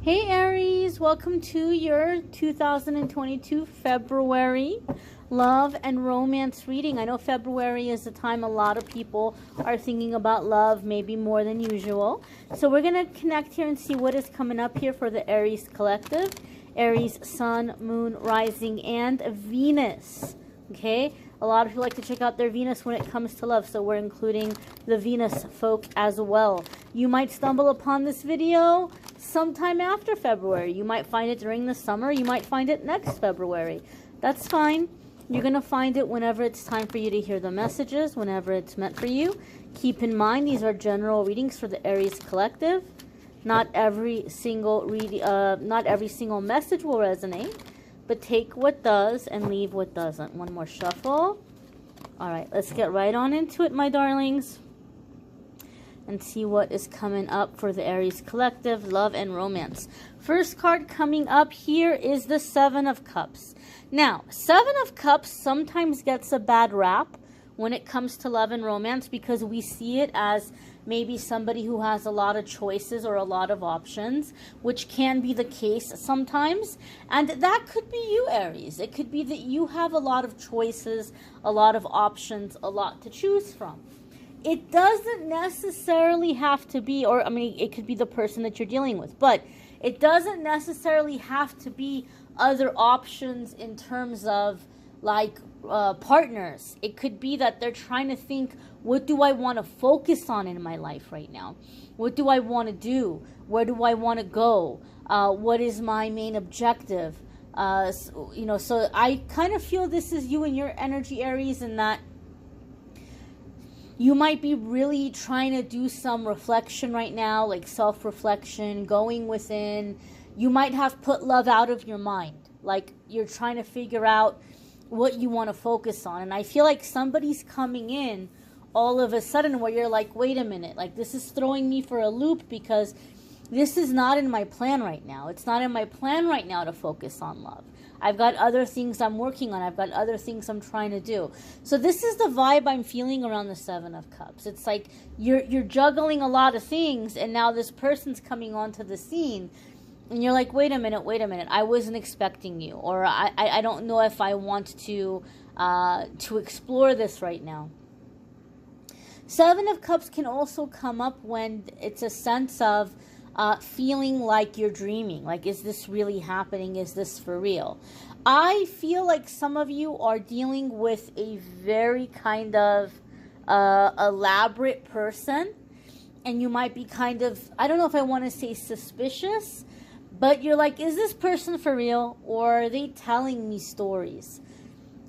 Hey Aries, welcome to your 2022 February love and romance reading. I know February is the time a lot of people are thinking about love, maybe more than usual. So we're going to connect here and see what is coming up here for the Aries collective. Aries, Sun, Moon, Rising, and Venus. Okay? A lot of people like to check out their Venus when it comes to love, so we're including the Venus folk as well. You might stumble upon this video sometime after February. You might find it during the summer. You might find it next February. That's fine. You're going to find it whenever it's time for you to hear the messages, whenever it's meant for you. Keep in mind, these are general readings for the Aries collective. Not every single message will resonate. But take what does and leave what doesn't. One more shuffle. All right, let's get right on into it, my darlings. And see what is coming up for the Aries collective, love and romance. First card coming up here is the Seven of Cups. Now, Seven of Cups sometimes gets a bad rap when it comes to love and romance because we see it as maybe somebody who has a lot of choices or a lot of options, which can be the case sometimes. And that could be you, Aries. It could be that you have a lot of choices, a lot of options, a lot to choose from. It doesn't necessarily have to be, or I mean, it could be the person that you're dealing with, but it doesn't necessarily have to be other options in terms of like partners. It could be that they're trying to think, what do I want to focus on in my life right now? What do I want to do? Where do I want to go? What is my main objective? So I kind of feel this is you and your energy, Aries, in that you might be really trying to do some reflection right now, like self-reflection, going within. You might have put love out of your mind. Like you're trying to figure out what you want to focus on. And I feel like somebody's coming in all of a sudden where you're like, wait a minute, like this is throwing me for a loop because this is not in my plan right now. It's not in my plan right now to focus on love. I've got other things I'm working on. I've got other things I'm trying to do. So this is the vibe I'm feeling around the Seven of Cups. It's like you're juggling a lot of things, and now this person's coming onto the scene, and you're like, wait a minute, I wasn't expecting you, or I don't know if I want to explore this right now. Seven of Cups can also come up when it's a sense of feeling like you're dreaming. Like, is this really happening? Is this for real? I feel like some of you are dealing with a very kind of elaborate person, and you might be kind of, I don't know if I want to say suspicious, but you're like, is this person for real, or are they telling me stories?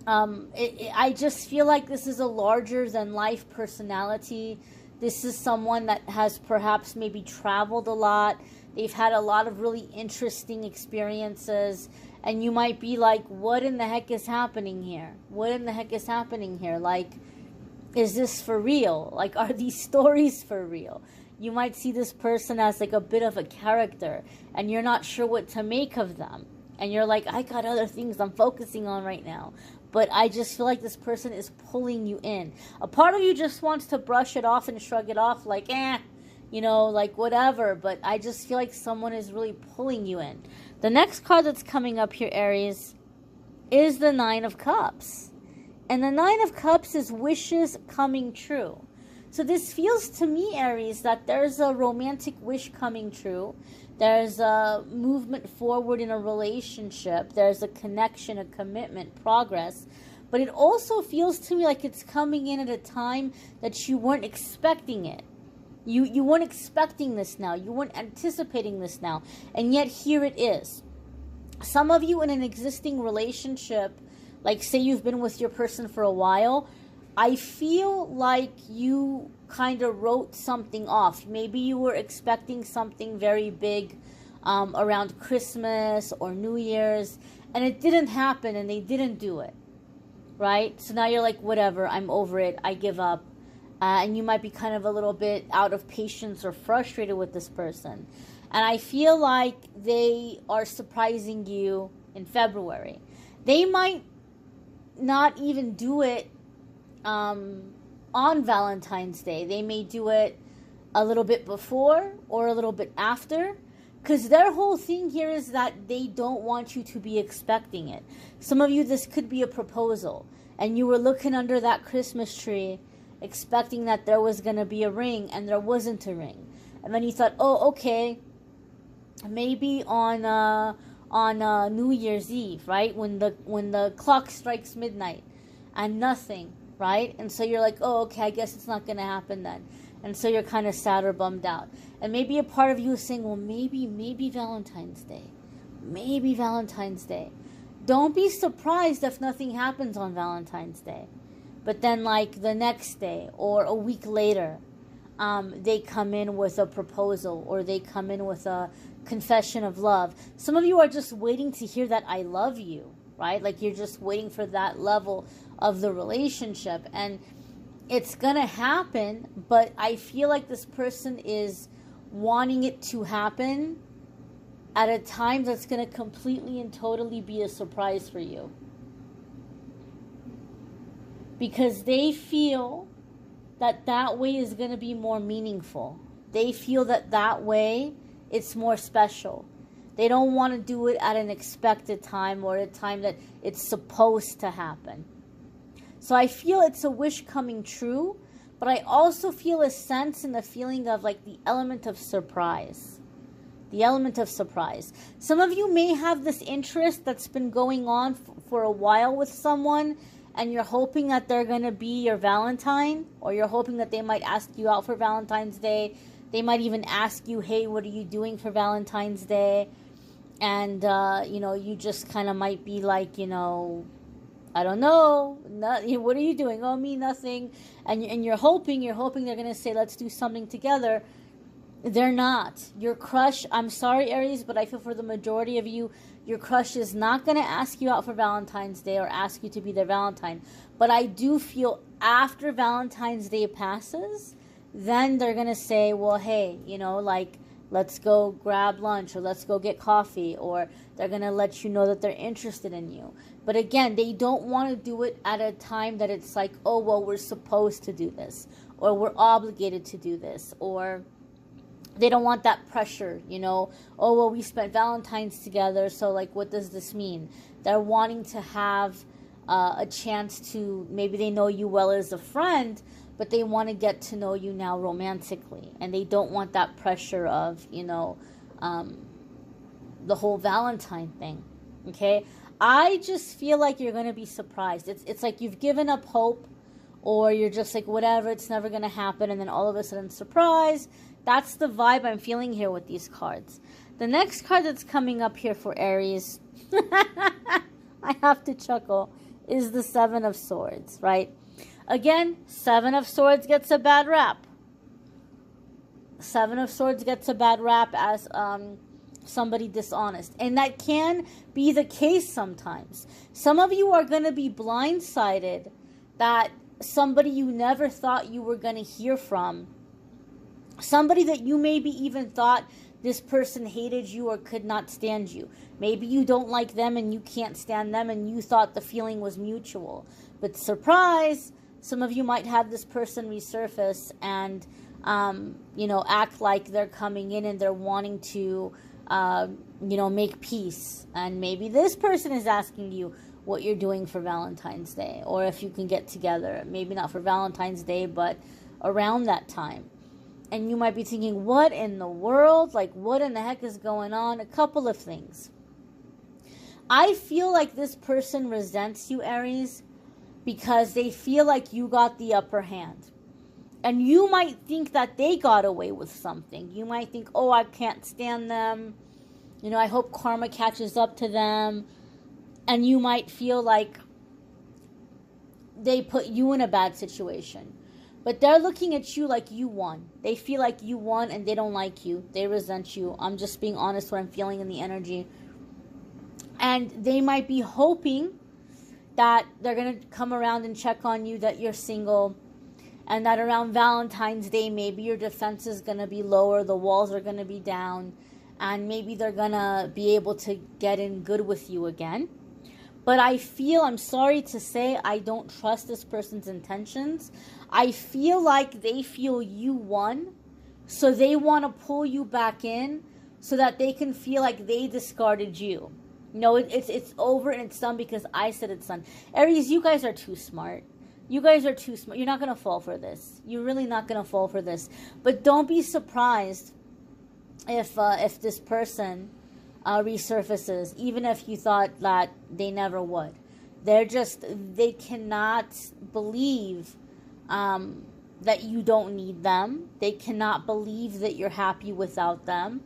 I just feel like this is a larger than life personality. This is someone that has perhaps maybe traveled a lot. They've had a lot of really interesting experiences. And you might be like, what in the heck is happening here? What in the heck is happening here? Like, is this for real? Like, are these stories for real? You might see this person as like a bit of a character, and you're not sure what to make of them. And you're like, I got other things I'm focusing on right now. But I just feel like this person is pulling you in. A part of you just wants to brush it off and shrug it off like, like whatever. But I just feel like someone is really pulling you in. The next card that's coming up here, Aries, is the Nine of Cups. And the Nine of Cups is wishes coming true. So this feels to me, Aries, that there's a romantic wish coming true. There's a movement forward in a relationship. There's a connection, a commitment, progress. But it also feels to me like it's coming in at a time that you weren't expecting it. You weren't expecting this now. You weren't anticipating this now. And yet here it is. Some of you in an existing relationship, like say you've been with your person for a while, I feel like you kind of wrote something off. Maybe you were expecting something very big around Christmas or New Year's, and it didn't happen, and they didn't do it, right? So now you're like, whatever, I'm over it, I give up. And you might be kind of a little bit out of patience or frustrated with this person. And I feel like they are surprising you in February. They might not even do it on Valentine's Day. They may do it a little bit before or a little bit after, Because their whole thing here is that they don't want you to be expecting it. Some of you, this could be a proposal. And you were looking under that Christmas tree expecting that there was going to be a ring, and there wasn't a ring. And then you thought, oh, okay, maybe on New Year's Eve, right? When the clock strikes midnight, and nothing, right? And so you're like, oh, okay, I guess it's not going to happen then. And so you're kind of sad or bummed out. And maybe a part of you is saying, well, maybe Valentine's Day. Maybe Valentine's Day. Don't be surprised if nothing happens on Valentine's Day. But then, like, the next day or a week later, they come in with a proposal, or they come in with a confession of love. Some of you are just waiting to hear that I love you, right? Like, you're just waiting for that level of the relationship. And it's going to happen, but I feel like this person is wanting it to happen at a time that's going to completely and totally be a surprise for you. Because they feel that way is going to be more meaningful. They feel that way it's more special. They don't want to do it at an expected time or a time that it's supposed to happen. So I feel it's a wish coming true, but I also feel a sense and a feeling of like the element of surprise. The element of surprise. Some of you may have this interest that's been going on for a while with someone, and you're hoping that they're going to be your Valentine, or you're hoping that they might ask you out for Valentine's Day. They might even ask you, hey, what are you doing for Valentine's Day? And, you just kind of might be like, I don't know. What are you doing? Oh, me, nothing. And you're hoping they're going to say, let's do something together. They're not. Your crush, I'm sorry, Aries, but I feel for the majority of you, your crush is not going to ask you out for Valentine's Day or ask you to be their Valentine. But I do feel after Valentine's Day passes, then they're going to say, well, hey, let's go grab lunch, or let's go get coffee, or they're going to let you know that they're interested in you. But again, they don't want to do it at a time that it's like, oh, well, we're supposed to do this, or we're obligated to do this, or they don't want that pressure, oh, well, we spent Valentine's together, so, like, what does this mean? They're wanting to have a chance to, maybe they know you well as a friend, but they want to get to know you now romantically, and they don't want that pressure of, the whole Valentine thing, okay? I just feel like you're going to be surprised. It's like you've given up hope, or you're just like, whatever, it's never going to happen, and then all of a sudden, surprise. That's the vibe I'm feeling here with these cards. The next card that's coming up here for Aries, I have to chuckle, is the Seven of Swords, right? Again, Seven of Swords gets a bad rap. Seven of Swords gets a bad rap as somebody dishonest. And that can be the case sometimes. Some of you are going to be blindsided that somebody you never thought you were going to hear from, somebody that you maybe even thought this person hated you or could not stand you. Maybe you don't like them and you can't stand them, and you thought the feeling was mutual. But surprise, some of you might have this person resurface and, act like they're coming in and they're wanting to, make peace. And maybe this person is asking you what you're doing for Valentine's Day, or if you can get together. Maybe not for Valentine's Day, but around that time. And you might be thinking, what in the world? Like, what in the heck is going on? A couple of things. I feel like this person resents you, Aries, because they feel like you got the upper hand. And you might think that they got away with something. You might think, oh, I can't stand them. I hope karma catches up to them. And you might feel like they put you in a bad situation. But they're looking at you like you won. They feel like you won and they don't like you. They resent you. I'm just being honest what I'm feeling in the energy. And they might be hoping that they're going to come around and check on you, that you're single, and that around Valentine's Day, maybe your defense is going to be lower, the walls are going to be down, and maybe they're going to be able to get in good with you again. But I'm sorry to say, I don't trust this person's intentions. I feel like they feel you won, so they want to pull you back in, so that they can feel like they discarded you. No, it's over and it's done because I said it's done. Aries, you guys are too smart. You guys are too smart. You're not going to fall for this. You're really not going to fall for this. But don't be surprised if this person resurfaces, even if you thought that they never would. They cannot believe that you don't need them. They cannot believe that you're happy without them.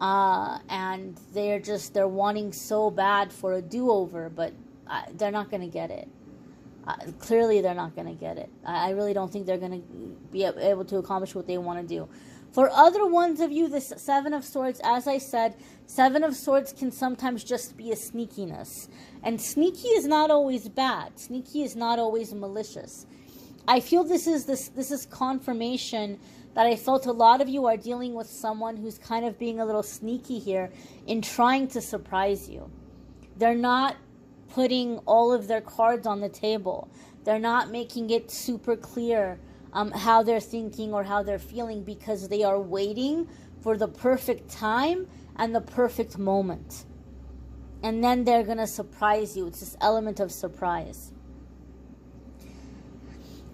And they're wanting so bad for a do-over, but they're not going to get it. Clearly, they're not going to get it. I really don't think they're going to be able to accomplish what they want to do. For other ones of you, the Seven of Swords, as I said, Seven of Swords can sometimes just be a sneakiness. And sneaky is not always bad. Sneaky is not always malicious. I feel this is confirmation that I felt a lot of you are dealing with someone who's kind of being a little sneaky here in trying to surprise you. They're not putting all of their cards on the table. They're not making it super clear how they're thinking or how they're feeling, because they are waiting for the perfect time and the perfect moment. And then they're going to surprise you. It's this element of surprise.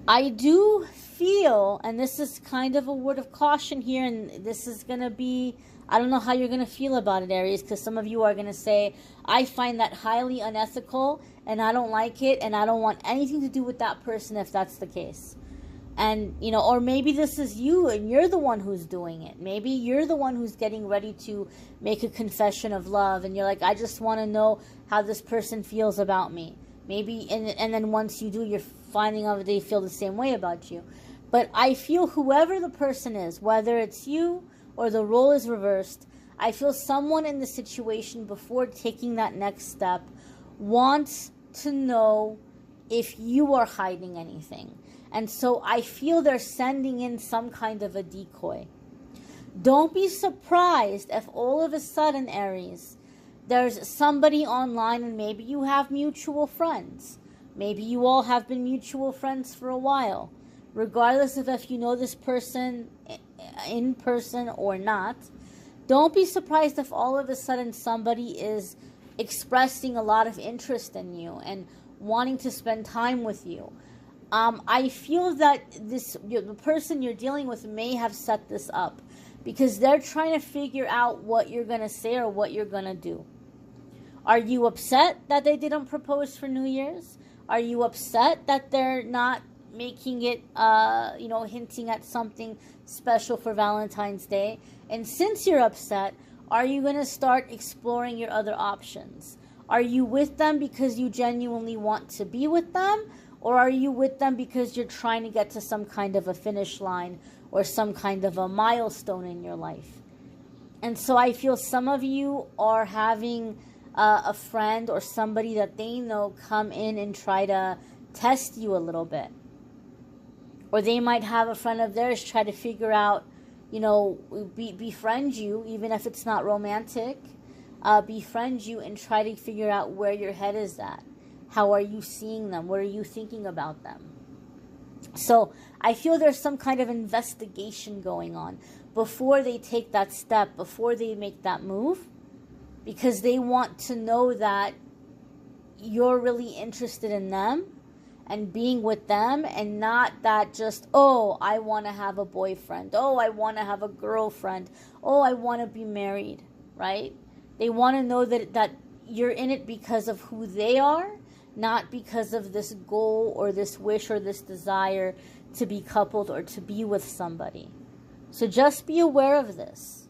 I do feel, and this is kind of a word of caution here, and this is going to be, I don't know how you're going to feel about it, Aries, because some of you are going to say, I find that highly unethical, and I don't like it, and I don't want anything to do with that person if that's the case. And, you know, or maybe this is you, and you're the one who's doing it. Maybe you're the one who's getting ready to make a confession of love, and you're like, I just want to know how this person feels about me. Maybe, and then once you do, you're finding out they feel the same way about you. But I feel whoever the person is, whether it's you or the role is reversed, I feel someone in the situation before taking that next step wants to know if you are hiding anything. And so I feel they're sending in some kind of a decoy. Don't be surprised if all of a sudden, Aries, there's somebody online, and maybe you have mutual friends. Maybe you all have been mutual friends for a while. Regardless of if you know this person in person or not, don't be surprised if all of a sudden somebody is expressing a lot of interest in you and wanting to spend time with you. I feel that the person you're dealing with may have set this up because they're trying to figure out what you're going to say or what you're going to do. Are you upset that they didn't propose for New Year's? Are you upset that they're not making it, hinting at something special for Valentine's Day? And since you're upset, are you going to start exploring your other options? Are you with them because you genuinely want to be with them? Or are you with them because you're trying to get to some kind of a finish line or some kind of a milestone in your life? And so I feel some of you are having a friend or somebody that they know come in and try to test you a little bit. Or they might have a friend of theirs try to figure out, befriend you, even if it's not romantic. Befriend you and try to figure out where your head is at. How are you seeing them? What are you thinking about them? So I feel there's some kind of investigation going on before they take that step, before they make that move, because they want to know that you're really interested in them and being with them, and not that just, oh, I want to have a boyfriend. Oh, I want to have a girlfriend. Oh, I want to be married, right? They want to know that you're in it because of who they are, not because of this goal or this wish or this desire to be coupled or to be with somebody. So just be aware of this.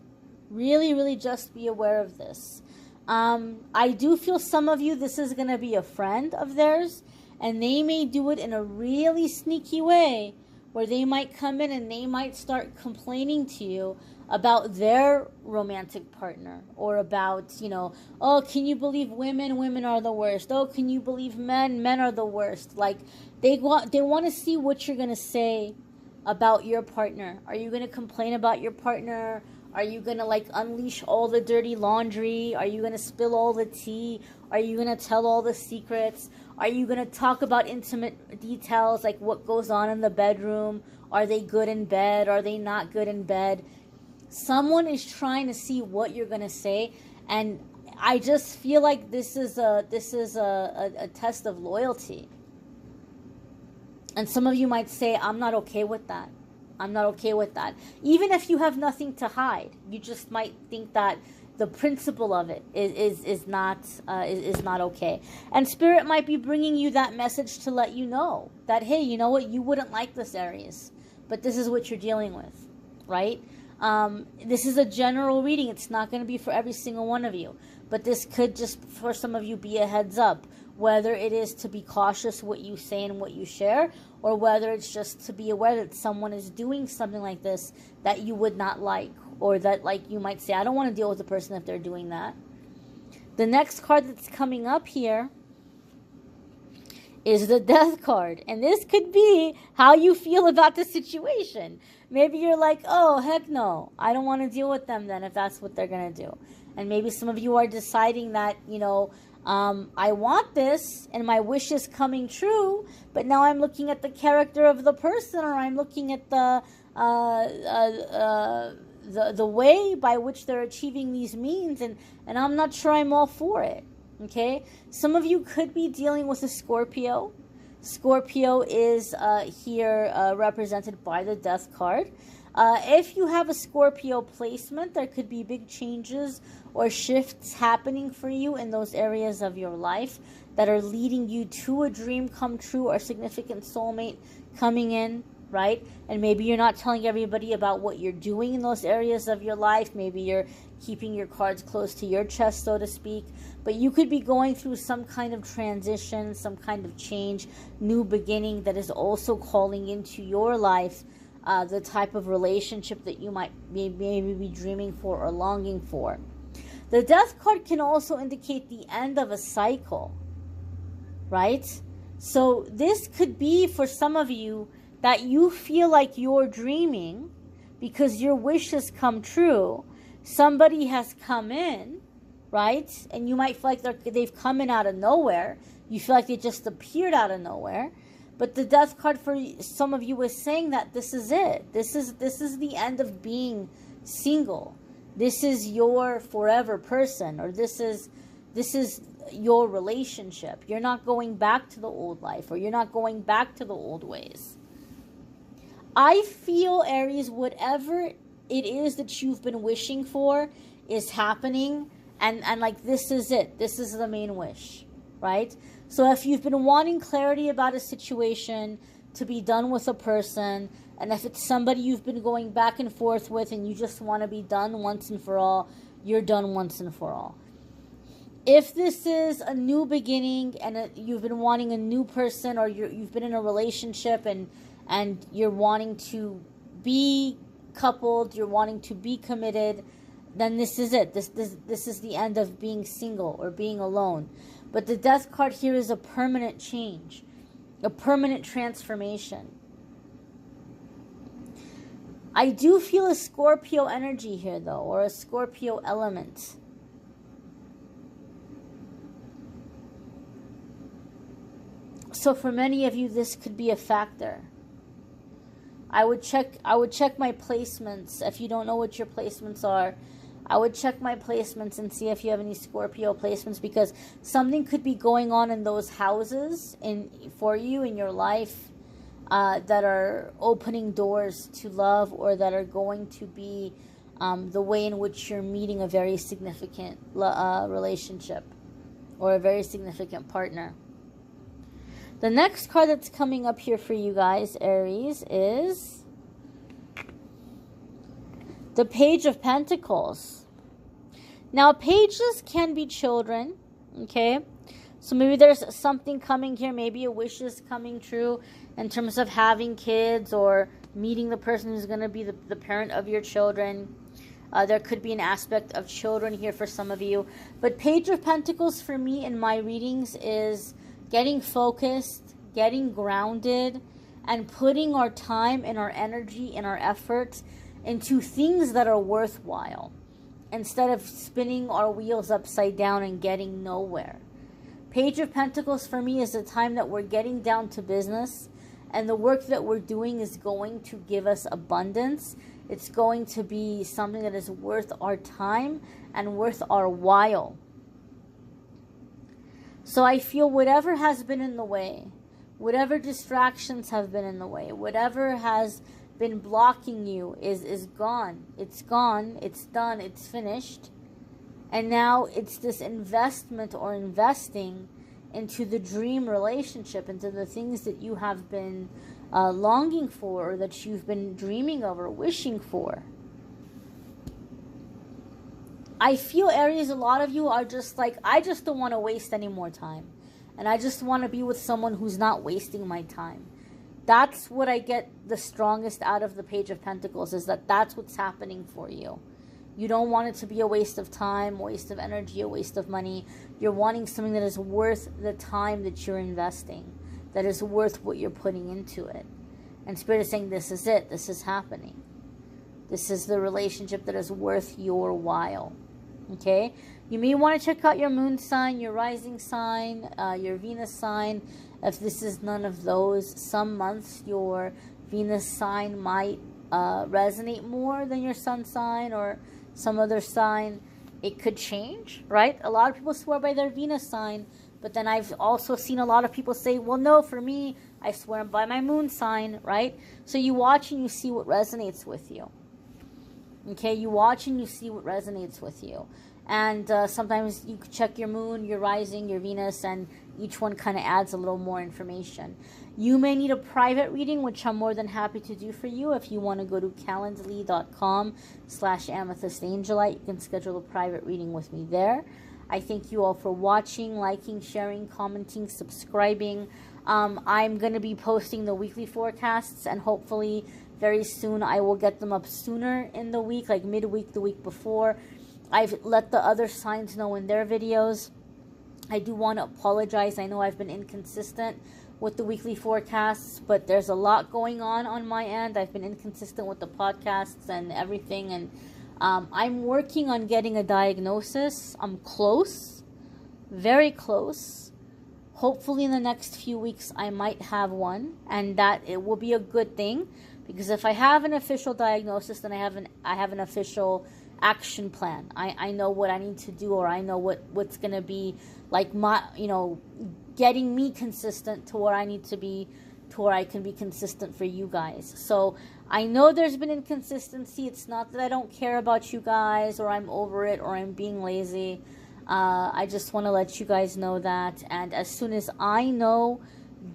Really, really just be aware of this. I do feel some of you, this is going to be a friend of theirs, and they may do it in a really sneaky way where they might come in and they might start complaining to you about their romantic partner, or about, oh, can you believe women are the worst? Oh, can you believe men are the worst? Like, they want to see what you're going to say about your partner. Are you going to complain about your partner? Are you going to unleash all the dirty laundry? Are you going to spill all the tea? Are you going to tell all the secrets? Are you going to talk about intimate details, like what goes on in the bedroom? Are they good in bed? Are they not good in bed? Someone is trying to see what you're going to say, and I just feel like this is a test of loyalty. And some of you might say, I'm not okay with that. I'm not okay with that. Even if you have nothing to hide, you just might think that the principle of it is not okay. And Spirit might be bringing you that message to let you know that, hey, you know what? You wouldn't like this, Aries, but this is what you're dealing with, right? This is a general reading. It's not going to be for every single one of you, but this could just, for some of you, be a heads up, whether it is to be cautious what you say and what you share, or whether it's just to be aware that someone is doing something like this that you would not like, or that, like, you might say, I don't want to deal with the person if they're doing that. The next card that's coming up here is the Death card. And this could be how you feel about the situation. Maybe you're like, oh, heck no, I don't want to deal with them then if that's what they're going to do. And maybe some of you are deciding that, you know, I want this and my wish is coming true, but now I'm looking at the character of the person, or I'm looking at the way by which they're achieving these means, and I'm not sure I'm all for it. Okay, some of you could be dealing with a Scorpio. Scorpio is here represented by the Death card. If you have a Scorpio placement, there could be big changes or shifts happening for you in those areas of your life that are leading you to a dream come true or significant soulmate coming in, right? And maybe you're not telling everybody about what you're doing in those areas of your life. Maybe you're keeping your cards close to your chest, so to speak. But you could be going through some kind of transition, some kind of change, new beginning that is also calling into your life the type of relationship that you might maybe be dreaming for or longing for. The Death card can also indicate the end of a cycle, right? So this could be for some of you that you feel like you're dreaming because your wish has come true. Somebody has come in, right? And you might feel like they've come in out of nowhere. You feel like they just appeared out of nowhere. But the Death card for some of you is saying that this is it. This is the end of being single. This is your forever person, or this is your relationship. You're not going back to the old life, or you're not going back to the old ways. I feel, Aries, whatever it is that you've been wishing for is happening, and like this is it. This is the main wish, right? So if you've been wanting clarity about a situation, to be done with a person, and if it's somebody you've been going back and forth with and you just want to be done once and for all, you're done once and for all. If this is a new beginning and you've been wanting a new person, or you've been in a relationship and you're wanting to be coupled, you're wanting to be committed, then this is it. This is the end of being single or being alone. But the Death card here is a permanent change, a permanent transformation. I do feel a Scorpio energy here, though, or a Scorpio element. So for many of you, this could be a factor. I would check my placements. If you don't know what your placements are, I would check my placements and see if you have any Scorpio placements, because something could be going on in those houses for you in your life that are opening doors to love, or that are going to be the way in which you're meeting a very significant relationship or a very significant partner. The next card that's coming up here for you guys, Aries, is the Page of Pentacles. Now, pages can be children, okay? So maybe there's something coming here. Maybe a wish is coming true in terms of having kids or meeting the person who's going to be the parent of your children. There could be an aspect of children here for some of you. But Page of Pentacles for me in my readings is getting focused, getting grounded, and putting our time and our energy and our efforts into things that are worthwhile, instead of spinning our wheels upside down and getting nowhere. Page of Pentacles for me is the time that we're getting down to business And the work that we're doing is going to give us abundance. It's going to be something that is worth our time and worth our while. So I feel whatever has been in the way, whatever distractions have been in the way, whatever has been blocking you is gone. It's gone. It's done. It's finished. And now it's this investment or investing into the dream relationship, into the things that you have been longing for, or that you've been dreaming of or wishing for. I feel, Aries, a lot of you are just like, I just don't want to waste any more time. And I just want to be with someone who's not wasting my time. That's what I get the strongest out of the Page of Pentacles, is that that's what's happening for you. You don't want it to be a waste of time, a waste of energy, a waste of money. You're wanting something that is worth the time that you're investing, that is worth what you're putting into it. And Spirit is saying, this is it. This is happening. This is the relationship that is worth your while. Okay? You may want to check out your moon sign, your rising sign, your Venus sign. If this is none of those, some months your Venus sign might resonate more than your sun sign or some other sign. It could change, right? A lot of people swear by their Venus sign, but then I've also seen a lot of people say, well, no, for me, I swear by my moon sign, right? So you watch and you see what resonates with you. Okay, you watch and you see what resonates with you. And sometimes you could check your moon, your rising, your Venus, and each one kind of adds a little more information. You may need a private reading, which I'm more than happy to do for you. If you want to go to calendly.com/amethystangelite, you can schedule a private reading with me there. I thank you all for watching, liking, sharing, commenting, subscribing. I'm going to be posting the weekly forecasts, and hopefully very soon I will get them up sooner in the week, like midweek, the week before. I've let the other signs know in their videos. I do want to apologize. I know I've been inconsistent with the weekly forecasts, but there's a lot going on my end. I've been inconsistent with the podcasts and everything, and I'm working on getting a diagnosis. I'm close, very close. Hopefully in the next few weeks I might have one, and that it will be a good thing, because if I have an official diagnosis, then I have an official action plan. I know what I need to do, or I know what's going to be like my, getting me consistent to where I need to be, to where I can be consistent for you guys. So I know there's been inconsistency. It's not that I don't care about you guys, or I'm over it, or I'm being lazy. I just want to let you guys know that, and as soon as I know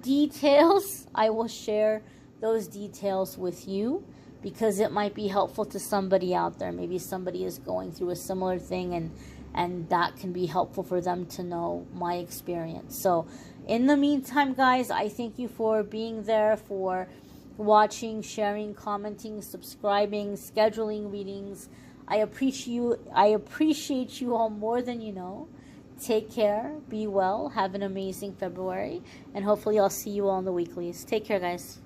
details, I will share those details with you, because it might be helpful to somebody out there. Maybe somebody is going through a similar thing, and that can be helpful for them to know my experience. So in the meantime, guys, I thank you for being there, for watching, sharing, commenting, subscribing, scheduling readings. I appreciate you all more than you know. Take care, be well, have an amazing February, and hopefully I'll see you all in the weeklies. Take care, guys.